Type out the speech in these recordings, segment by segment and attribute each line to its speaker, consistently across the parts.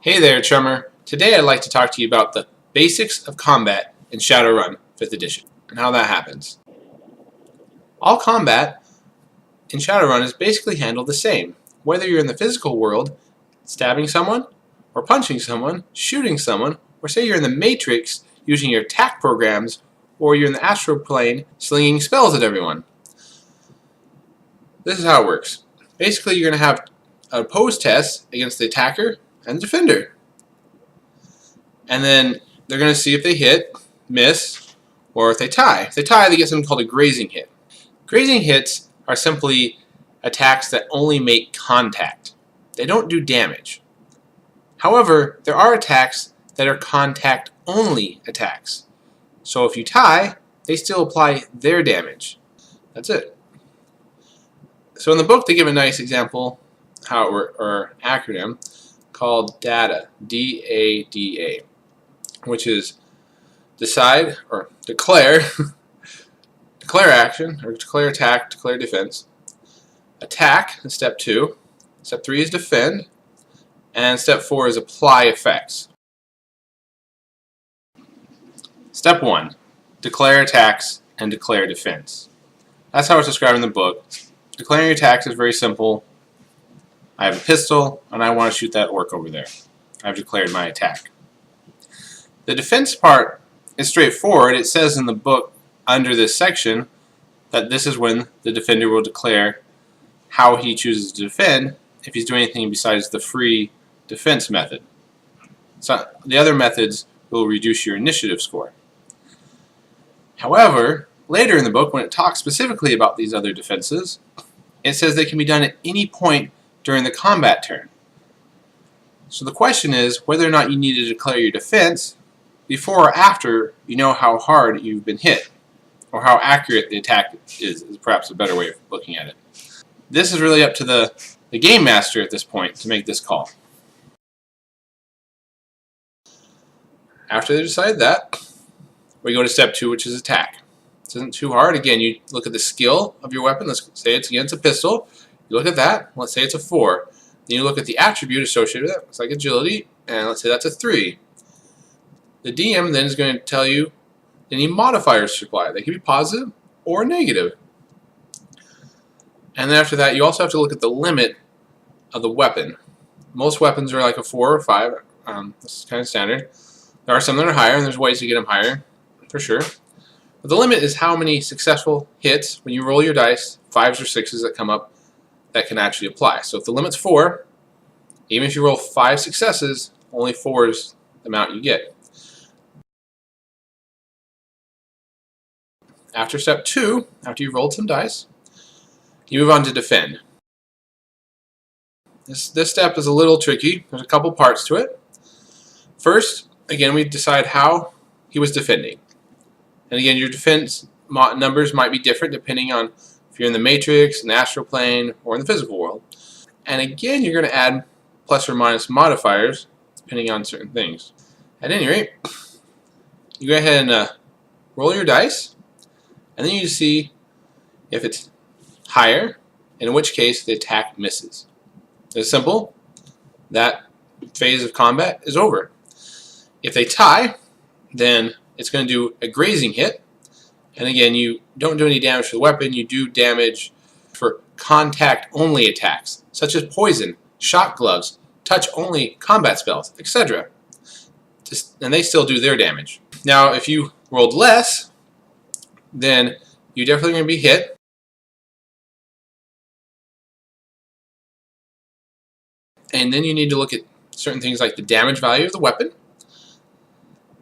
Speaker 1: Hey there, Chummer. Today I'd like to talk to you about the basics of combat in Shadowrun 5th edition and how that happens. All combat in Shadowrun is basically handled the same, whether you're in the physical world, stabbing someone, or punching someone, shooting someone, or say you're in the Matrix using your attack programs, or you're in the astral plane slinging spells at everyone. This is how it works. Basically, you're going to have a pose test against the attacker and the defender. And then they're going to see if they hit, miss, or if they tie. If they tie, they get something called a grazing hit. Grazing hits are simply attacks that only make contact. They don't do damage. However, there are attacks that are contact-only attacks. So if you tie, they still apply their damage. That's it. So in the book, they give a nice example, how it works, or acronym, called DADA, D-A-D-A, which is decide, or declare, declare action, or declare attack, declare defense. Attack is step 2. Step 3 is defend. And step 4 is apply effects. Step 1, declare attacks and declare defense. That's how it's described in the book. Declaring attacks is very simple. I have a pistol, and I want to shoot that orc over there. I've declared my attack. The defense part is straightforward. It says in the book under this section that this is when the defender will declare how he chooses to defend if he's doing anything besides the free defense method. So the other methods will reduce your initiative score. However, later in the book, when it talks specifically about these other defenses, it says they can be done at any point during the combat turn. So the question is whether or not you need to declare your defense before or after you know how hard you've been hit, or how accurate the attack is perhaps a better way of looking at it. This is really up to the game master at this point to make this call. After they decide that, we go to step 2, which is attack. This isn't too hard. Again, you look at the skill of your weapon. Let's say it's against a pistol. You look at that. Let's say it's a 4. Then you look at the attribute associated with that. It's like agility, and let's say that's a 3. The DM then is going to tell you any modifiers to apply. They can be positive or negative. And then after that, you also have to look at the limit of the weapon. Most weapons are like a 4 or 5. This is kind of standard. There are some that are higher, and there's ways to get them higher, for sure. But the limit is how many successful hits, when you roll your dice, 5s or 6s that come up, that can actually apply. So if the limit's 4, even if you roll 5 successes, only 4 is the amount you get. After step 2, after you've rolled some dice, you move on to defend. This step is a little tricky. There's a couple parts to it. First, again, we decide how he was defending. And again, your defense numbers might be different depending on if you're in the Matrix, in the astral plane, or in the physical world. And again, you're going to add plus or minus modifiers depending on certain things. At any rate, you go ahead and roll your dice, and then you see if it's higher, in which case the attack misses. It's simple. That phase of combat is over. If they tie, then it's going to do a grazing hit. And again, you don't do any damage to the weapon. You do damage for contact-only attacks, such as poison, shock gloves, touch-only combat spells, etc. And they still do their damage. Now, if you rolled less, then you're definitely going to be hit. And then you need to look at certain things like the damage value of the weapon.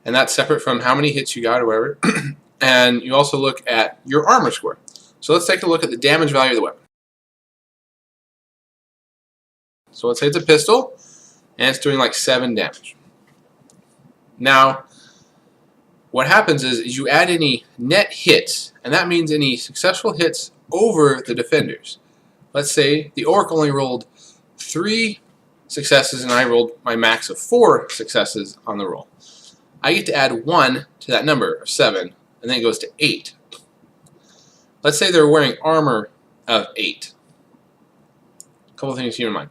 Speaker 1: And that's separate from how many hits you got or whatever. And you also look at your armor score. So let's take a look at the damage value of the weapon. So let's say it's a pistol, and it's doing like 7 damage. Now, what happens is you add any net hits, and that means any successful hits over the defenders. Let's say the orc only rolled 3 successes, and I rolled my max of 4 successes on the roll. I get to add 1 to that number of 7, and then it goes to 8. Let's say they're wearing armor of 8. A couple things to keep in mind.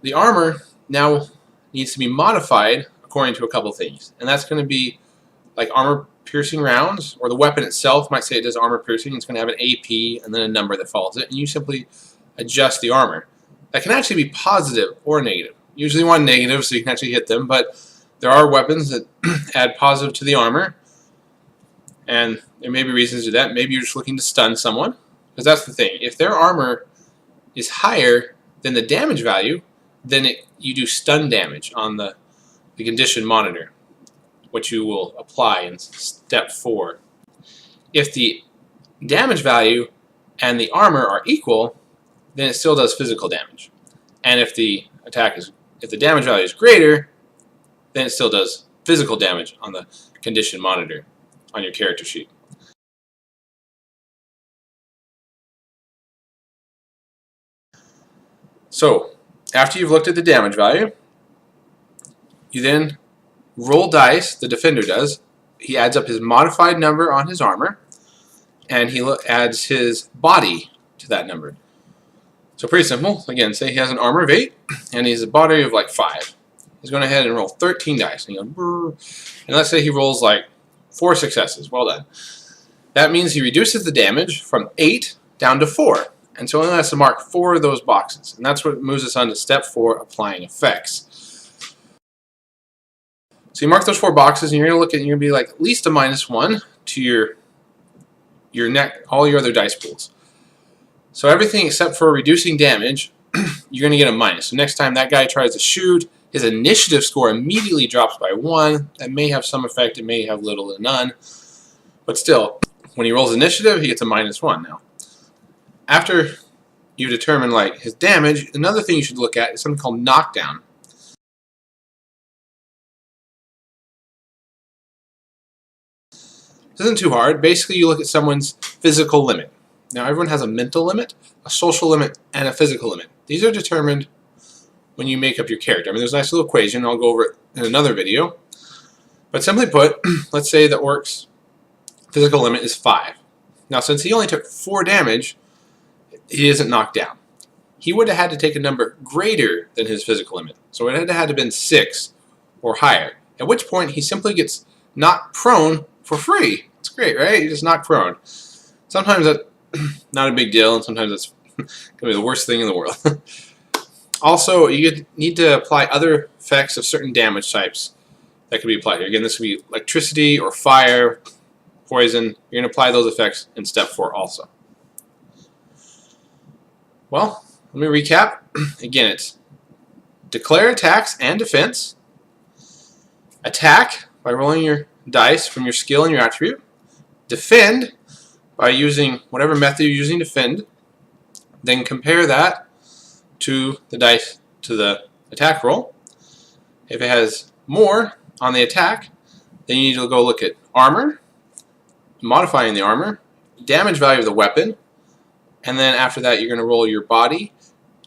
Speaker 1: The armor now needs to be modified according to a couple things. And that's going to be like armor piercing rounds, or the weapon itself might say it does armor piercing. It's going to have an AP and then a number that follows it, and you simply adjust the armor. That can actually be positive or negative. Usually you want negative so you can actually hit them, but there are weapons that add positive to the armor, and there may be reasons to do that. Maybe you're just looking to stun someone, because that's the thing. If their armor is higher than the damage value, then you do stun damage on the condition monitor, which you will apply in step 4. If the damage value and the armor are equal, then it still does physical damage. And if the damage value is greater, then it still does physical damage on the condition monitor on your character sheet. So, after you've looked at the damage value, you then roll dice. The defender does. He adds up his modified number on his armor, and he adds his body to that number. So pretty simple. Again, say he has an armor of 8, and he's a body of like 5. He's going ahead and roll 13 dice. And, and let's say he rolls like 4 successes. Well done. That means he reduces the damage from 8 down to 4. And so he only has to mark 4 of those boxes. And that's what moves us on to step 4, applying effects. So you mark those 4 boxes, and you're going to look at, you're going to be like at least a -1 to your all your other dice pools. So everything except for reducing damage, you're going to get a minus. So next time that guy tries to shoot, his initiative score immediately drops by 1. That may have some effect. It may have little to none. But still, when he rolls initiative, he gets a -1 now. After you determine like his damage, another thing you should look at is something called knockdown. This isn't too hard. Basically, you look at someone's physical limit. Now, everyone has a mental limit, a social limit, and a physical limit. These are determined when you make up your character. I mean, there's a nice little equation. I'll go over it in another video. But simply put, let's say the orc's physical limit is 5. Now, since he only took 4 damage, he isn't knocked down. He would have had to take a number greater than his physical limit. So it had to have been 6 or higher, at which point he simply gets knocked prone for free. It's great, right? You just knock prone. Sometimes that's not a big deal, and sometimes that's going to be the worst thing in the world. Also, you need to apply other effects of certain damage types that can be applied here. Again, this would be electricity or fire, poison. You're going to apply those effects in step 4 also. Well, let me recap. Again, it's declare attacks and defense. Attack by rolling your dice from your skill and your attribute. Defend by using whatever method you're using to defend. Then compare that to the dice to the attack roll. If it has more on the attack, then you need to go look at armor, modifying the armor, damage value of the weapon, and then after that you're going to roll your body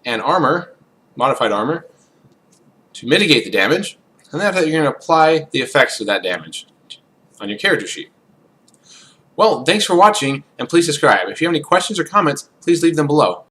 Speaker 1: and armor, modified armor, to mitigate the damage, and then after that you're going to apply the effects of that damage on your character sheet. Well, thanks for watching, and please subscribe. If you have any questions or comments, please leave them below.